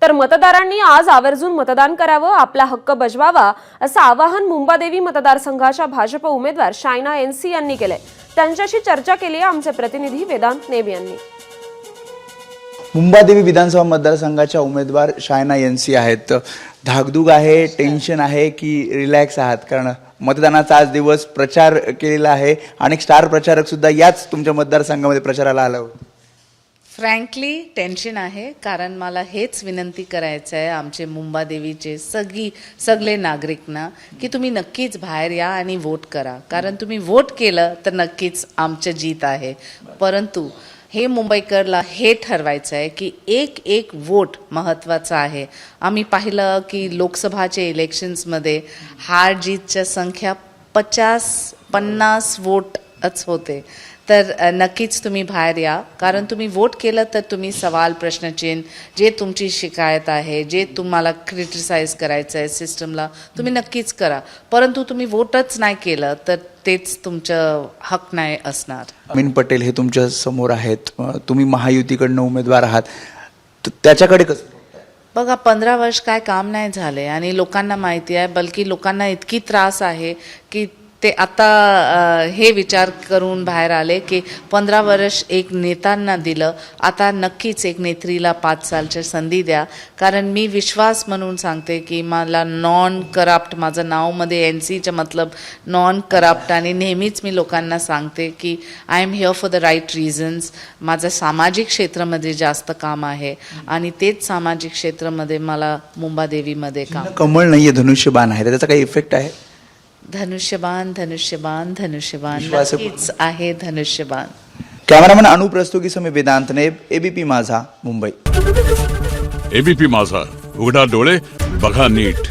तर मतदारांनी आज आवर्जून मतदान करावं, आपला हक्क बजवावा असं आवाहन मुंबादेवी मतदारसंघाच्या भाजप उमेदवार शायना एनसी यांनी केलंय. त्यांच्याशी चर्चा केली आहे आमचे प्रतिनिधी वेदांत नेब यांनी. मुंबादेवी विधानसभा मतदारसंघाच्या उमेदवार शायना एनसी आहेत. धाकधूक आहे, टेन्शन आहे की रिलॅक्स आहात? कारण मतदानाचा आज दिवस, प्रचार केलेला आहे, अनेक स्टार प्रचारक सुद्धा याच तुमच्या मतदारसंघामध्ये प्रचाराला आला. फ्रँकली टेन्शन आहे, कारण मला हेच विनंती करायचं आहे आमचे मुंबादेवीचे सगळे नागरिकांना की तुम्ही नक्कीच बाहेर या आणि वोट करा. कारण तुम्ही वोट केलं तर नक्कीच आमचं जीत आहे. परंतु हे मुंबईकरला हे ठरवायचं आहे की एक वोट महत्त्वाचा आहे. आम्ही पाहिलं की लोकसभाचे इलेक्शन्समध्ये हार जीतच्या संख्या 50 वोटच होते. तर नक्कीच तुम्ही बाहेर या, कारण तुम्ही वोट केलं तर तुम्ही सवाल, प्रश्नचिन्ह, जे तुमची शिकायत आहे, जे तुम्हाला क्रिटिसाइज करायचं आहे सिस्टमला, तुम्ही नक्कीच करा. परंतु तुम्ही वोटच नाही केलं तर तेच तुमचं हक नाही असणार. अमीन पटेल हे तुमच्या समोर आहेत, तुम्ही महायुतीकडनं उमेदवार आहात, त्याच्याकडे कसं बघा, 15 वर्ष काय काम नाही झाले आणि लोकांना माहिती आहे. बल्कि लोकांना इतकी त्रास आहे की ते आता हे विचार करून बाहेर आले की 15 वर्ष एक नेत्यांना दिलं, आता नक्कीच एक नेत्रीला 5 सालची संधी द्या. कारण मी विश्वास म्हणून सांगते की मला नॉन करप्ट, माझं नावमध्ये NCचं मतलब नॉन करप्ट, आणि नेहमीच मी लोकांना सांगते की I am here for the right reasons. माझं सामाजिक क्षेत्रामध्ये जास्त काम आहे आणि तेच सामाजिक क्षेत्रामध्ये मला मुंबादेवीमध्ये काम. कमळ नाहीये, धनुष्यबाण आहे, त्याचा काही इफेक्ट आहे? धनुष्यबाण नक्कीच आहे धनुष्यबाण. कॅमेरामॅन अनुप रस्तोगी समेत वेदांत नेब, ABP माझा, मुंबई. ABP माझा, उघडा डोळे बघा नीट.